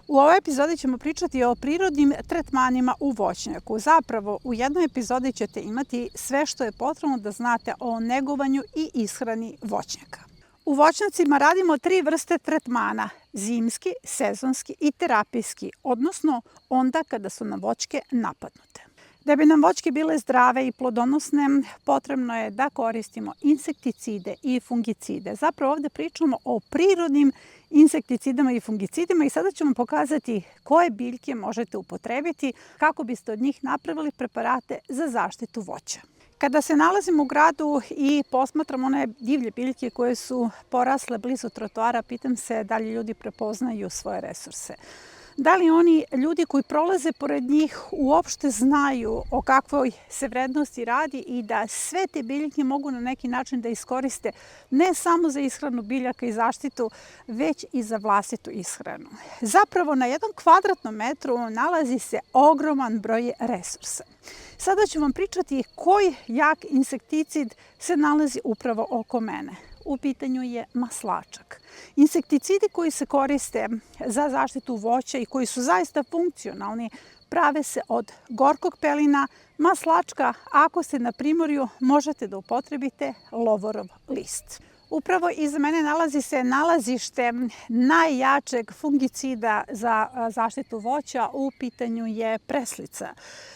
U ovoj epizodi ćemo pričati o prirodnim tretmanima u voćnjaku. Zapravo, u jednoj epizodi ćete imati sve što je potrebno da znate o negovanju i ishrani voćnjaka. U voćnjacima radimo 3 vrste tretmana: zimski, sezonski i terapijski, odnosno onda kada su nam voćke napadnute. Da bi nam voćke bile zdrave i plodonosne, potrebno je da koristimo insekticide i fungicide. Zapravo ovde pričamo o prirodnim insekticidama i fungicidima i sada ćemo pokazati koje biljke možete upotrebiti kako biste od njih napravili preparate za zaštitu voća. Kada se nalazimo u gradu i posmatramo one divlje biljke koje su porasle blizu trotoara, pitam se da li ljudi prepoznaju svoje resurse. Da li oni ljudi koji prolaze pored njih uopšte znaju o kakvoj se vrednosti radi i da sve te biljke mogu na neki način da iskoriste ne samo za ishranu biljaka i zaštitu, već i za vlastitu ishranu. Zapravo na 1 kvadratnom metru nalazi se ogroman broj resursa. Sada ću vam pričati koji jak insekticid se nalazi upravo oko mene. U pitanju je maslačak. Insekticidi koji se koriste za zaštitu voća i koji su zaista funkcionalni prave se od gorkog pelina, maslačka, ako ste na primorju možete da upotrebite lovorov list. Upravo iza mene nalazi se nalazište najjačeg fungicida za zaštitu voća, u pitanju je preslica.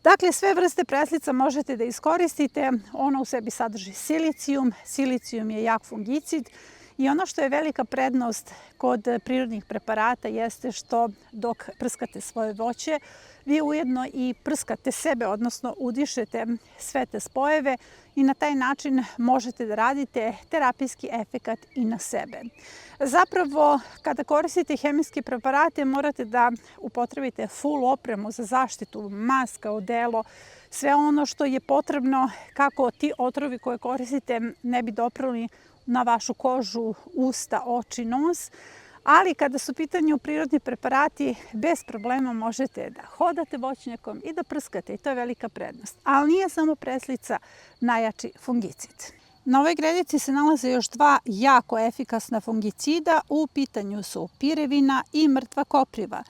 Dakle, sve vrste preslica možete da iskoristite, ona u sebi sadrži silicijum, silicijum je jak fungicid i ono što je velika prednost kod prirodnih preparata jeste što dok prskate svoje voće, vi ujedno i prskate sebe, odnosno udišete sve te spojeve i na taj način možete da radite terapijski efekat i na sebe. Zapravo, kada koristite hemijske preparate, morate da upotrebite full opremu za zaštitu, maska, odelo, sve ono što je potrebno kako ti otrovi koje koristite ne bi doprali na vašu kožu, usta, oči, nos. Ali kada su u pitanju prirodni preparati, bez problema možete da hodate voćnjakom i da prskate i to je velika prednost. Ali nije samo preslica najjači fungicid. Na ovoj gredici se nalaze još 2 jako efikasna fungicida, u pitanju su pirevina i mrtva kopriva.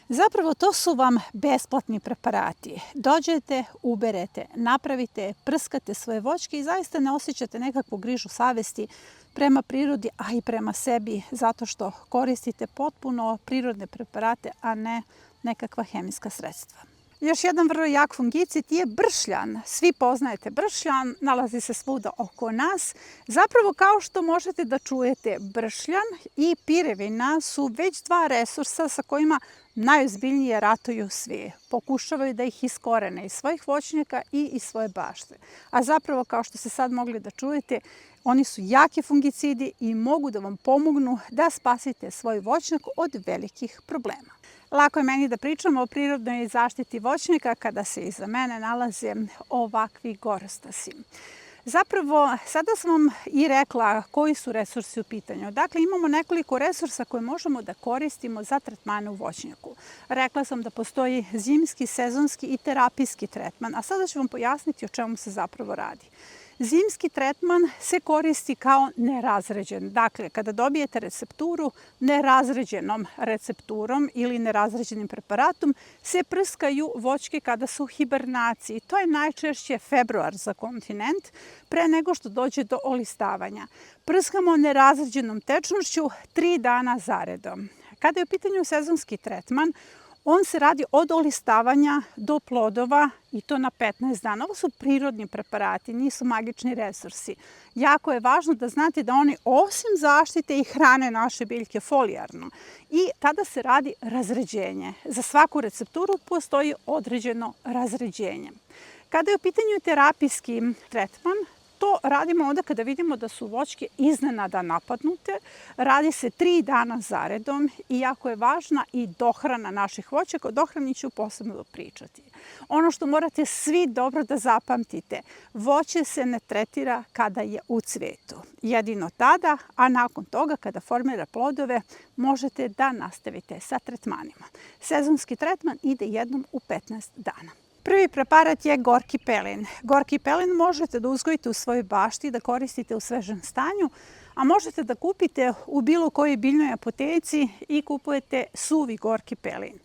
Zapravo to su vam besplatni preparati. Dođete, uberete, napravite, prskate svoje voćke i zaista ne osjećate nekakvu grižu savesti prema prirodi, a i prema sebi, zato što koristite potpuno prirodne preparate, a ne nekakva hemijska sredstva. Još jedan vrlo jak fungicid je bršljan. Svi poznajete bršljan, nalazi se svuda oko nas. Zapravo, kao što možete da čujete, bršljan i pirevina su već 2 resursa sa kojima najozbiljnije ratuju svi. Pokušavaju da ih iskorene iz svojih voćnjaka i iz svoje bašte. A zapravo, kao što ste sad mogli da čujete, oni su jaki fungicidi i mogu da vam pomognu da spasite svoj voćnjak od velikih problema. Lako je meni da pričam o prirodnoj zaštiti voćnjaka kada se iza mene nalaze ovakvi gorostasi. Zapravo, sada sam vam i rekla koji su resursi u pitanju. Dakle, imamo nekoliko resursa koje možemo da koristimo za tretmane u voćnjaku. Rekla sam da postoji zimski, sezonski i terapijski tretman, a sada ću vam pojasniti o čemu se zapravo radi. Zimski tretman se koristi kao nerazređen. Dakle, kada dobijete recepturu, nerazređenom recepturom ili nerazređenim preparatom se prskaju voćke kada su u hibernaciji. To je najčešće februar za kontinent, pre nego što dođe do olistavanja. Prskamo nerazređenom tečnošću 3 dana zaredom. Kada je u pitanju sezonski tretman, on se radi od olistavanja do plodova i to na 15 dana. Ovo su prirodni preparati, nisu magični resursi. Jako je važno da znate da oni osim zaštite i hrane naše biljke folijarno i tada se radi razređenje. Za svaku recepturu postoji određeno razređenje. Kada je u pitanju terapijski tretman, to radimo onda kada vidimo da su voćke iznenada napadnute. Radi se 3 dana zaredom i jako je važna i dohrana naših voćaka. O dohrani ću posebno pričati. Ono što morate svi dobro da zapamtite, voće se ne tretira kada je u cvetu. Jedino tada, a nakon toga kada formira plodove, možete da nastavite sa tretmanima. Sezonski tretman ide jednom u 15 dana. Prvi preparat je gorki pelin. Gorki pelin možete da uzgojite u svojoj bašti, da koristite u svežem stanju, a možete da kupite u bilo kojoj biljnoj apoteci i kupujete suvi gorki pelin.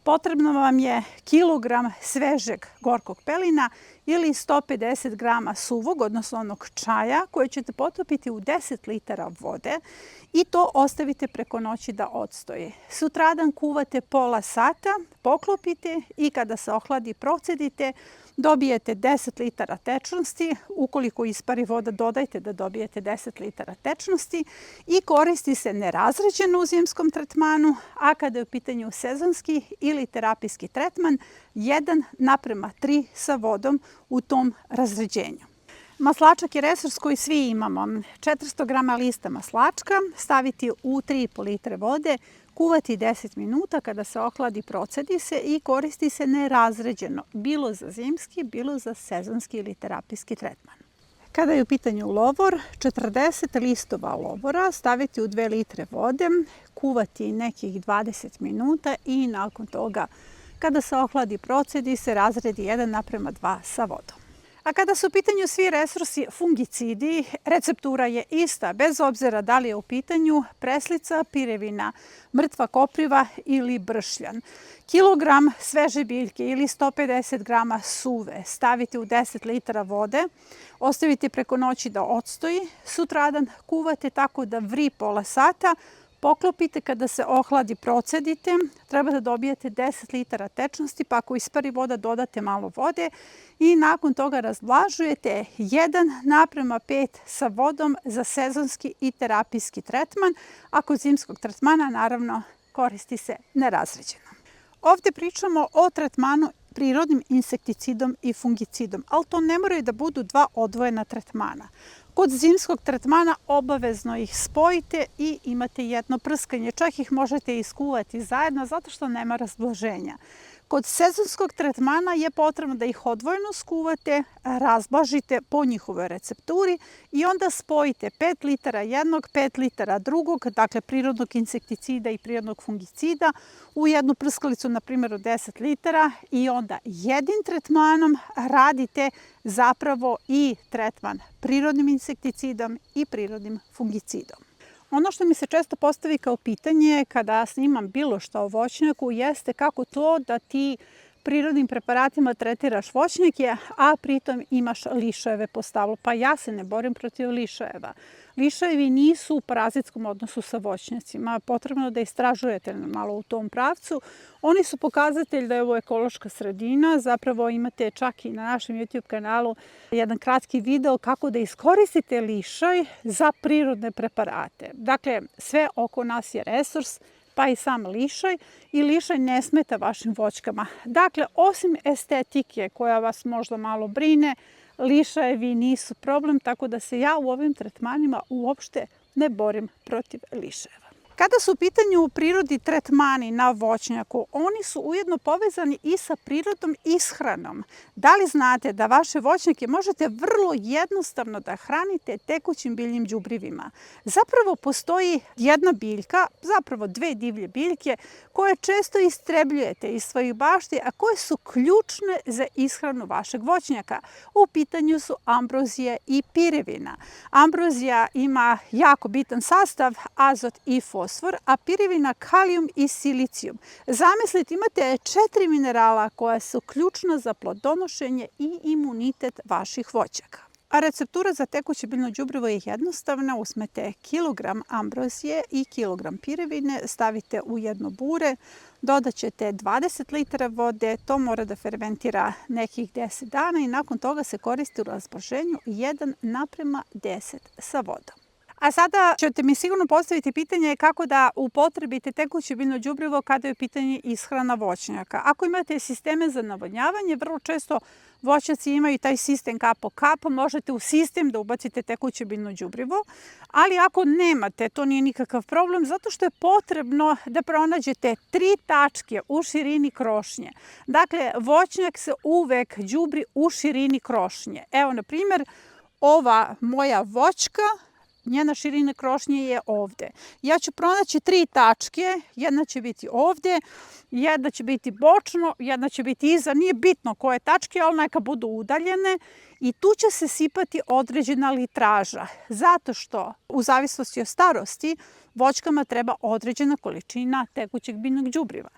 Potrebno vam je kilogram svežeg gorkog pelina ili 150 grama suvog, odnosno onog čaja, koje ćete potopiti u 10 litara vode i to ostavite preko noći da odstoji. Sutradan kuvate pola sata, poklopite i kada se ohladi procedite, dobijete 10 litara tečnosti. Ukoliko ispari voda, dodajte da dobijete 10 litara tečnosti i koristi se nerazređeno u zimskom tretmanu, a kada je u pitanju sezonski ili terapijski tretman, 1:3 sa vodom u tom razređenju. Maslačak je resurs koji svi imamo. 400 grama lista maslačka staviti u 3,5 litre vode, kuvati 10 minuta, kada se ohladi procedi se i koristi se nerazređeno, bilo za zimski, bilo za sezonski ili terapijski tretman. Kada je u pitanju lovor, 40 listova lovora staviti u 2 litre vode, kuvati nekih 20 minuta i nakon toga kada se ohladi procedi se, razredi 1:2 sa vodom. A kada su u pitanju svi resursi fungicidi, receptura je ista, bez obzira da li je u pitanju preslica, pirevina, mrtva kopriva ili bršljan. Kilogram sveže biljke ili 150 grama suve stavite u 10 litara vode, ostavite preko noći da odstoji, sutradan kuvate tako da vri pola sata, poklopite, kada se ohladi procedite, treba da dobijete 10 litara tečnosti, pa ako ispari voda dodate malo vode i nakon toga razvlažujete 1:5 sa vodom za sezonski i terapijski tretman, a kod zimskog tretmana naravno koristi se nerazređeno. Ovde pričamo o tretmanu prirodnim insekticidom i fungicidom, ali to ne moraju da budu dva odvojena tretmana. Kod zimskog tretmana obavezno ih spojite i imate jedno prskanje. Čak ih možete iskuvati zajedno zato što nema razblaženja. Kod sezonskog tretmana je potrebno da ih odvojeno skuvate, razblažite po njihovoj recepturi i onda spojite 5 litara jednog, 5 litara drugog, dakle prirodnog insekticida i prirodnog fungicida u jednu prskalicu, na primjer od 10 litara i onda jednim tretmanom radite zapravo i tretman prirodnim insekticidom i prirodnim fungicidom. Ono što mi se često postavi kao pitanje kada snimam bilo šta o voćnjaku jeste kako to da ti prirodnim preparatima tretiraš voćnjake, a pritom imaš lišajeve po stablu. Pa ja se ne borim protiv lišajeva. Lišajevi nisu u parazitskom odnosu sa voćnjacima. Potrebno da istražujete malo u tom pravcu. Oni su pokazatelj da je ovo ekološka sredina. Zapravo imate čak i na našem YouTube kanalu jedan kratki video kako da iskoristite lišaj za prirodne preparate. Dakle, sve oko nas je resurs, pa i sam lišaj i lišaj ne smeta vašim voćkama. Dakle, osim estetike koja vas možda malo brine, lišajevi nisu problem, tako da se ja u ovim tretmanima uopšte ne borim protiv lišajeva. Kada su u pitanju prirodni tretmani na voćnjaku, oni su ujedno povezani i sa prirodnom ishranom. Da li znate da vaše voćnjake možete vrlo jednostavno da hranite tekućim biljnim đubrivima? Zapravo postoji jedna biljka, zapravo dve divlje biljke, koje često istrebljujete iz svojih bašti, a koje su ključne za ishranu vašeg voćnjaka. U pitanju su ambrozija i pirevina. Ambrozija ima jako bitan sastav, azot i fosfor, a pirevina kalijum i silicijum. Zamislite, imate 4 minerala koja su ključna za plodonošenje i imunitet vaših voćaka. A receptura za tekuće biljno đubrivo je jednostavna. Uzmete kilogram ambrozije i kilogram pirevine, stavite u jedno bure, dodat ćete 20 litara vode, to mora da fermentira nekih 10 dana i nakon toga se koristi u razblaženju 1:10 sa vodom. A sada ćete mi sigurno postaviti pitanje kako da upotrebite tekuće biljno đubrivo kada je u pitanju ishrana voćnjaka. Ako imate sisteme za navodnjavanje, vrlo često voćnjaci imaju taj sistem kap po kap, možete u sistem da ubacite tekuće biljno đubrivo, ali ako nemate, to nije nikakav problem, zato što je potrebno da pronađete 3 tačke u širini krošnje. Dakle, voćnjak se uvek đubri u širini krošnje. Evo, na primjer, ova moja voćka njena širina krošnje je ovde. Ja ću pronaći 3 tačke, jedna će biti ovde, jedna će biti bočno, jedna će biti iza, nije bitno koje tačke, ali neka budu udaljene i tu će se sipati određena litraža, zato što u zavisnosti od starosti voćkama treba određena količina tekućeg biljnog đubriva.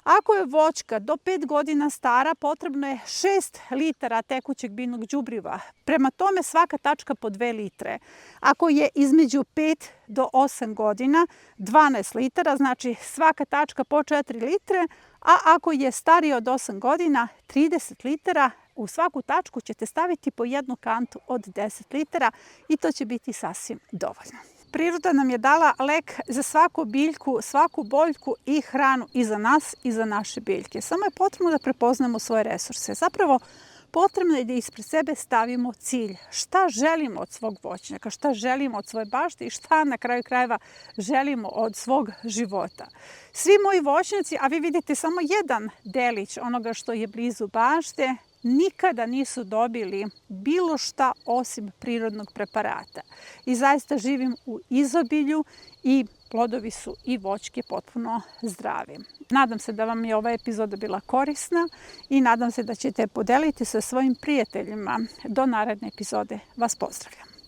Ako je voćka do 5 godina stara, potrebno je 6 litara tekućeg biljnog đubriva. Prema tome svaka tačka po 2 litre. Ako je između 5 do 8 godina, 12 litara, znači svaka tačka po 4 litre, a ako je stariji od 8 godina, 30 litara, u svaku tačku ćete staviti po jednu kantu od 10 litara i to će biti sasvim dovoljno. Priroda nam je dala lek za svaku biljku, svaku boljku i hranu i za nas i za naše biljke. Samo je potrebno da prepoznamo svoje resurse. Zapravo, potrebno je da ispred sebe stavimo cilj. Šta želimo od svog voćnjaka, šta želimo od svoje bašte i šta na kraju krajeva želimo od svog života. Svi moji voćnjaci, a vi vidite samo jedan delić onoga što je blizu bašte, nikada nisu dobili bilo šta osim prirodnog preparata. I zaista živim u izobilju i plodovi su i voćke potpuno zdravi. Nadam se da vam je ova epizoda bila korisna i nadam se da ćete podeliti sa svojim prijateljima. Do naredne epizode vas pozdravljam.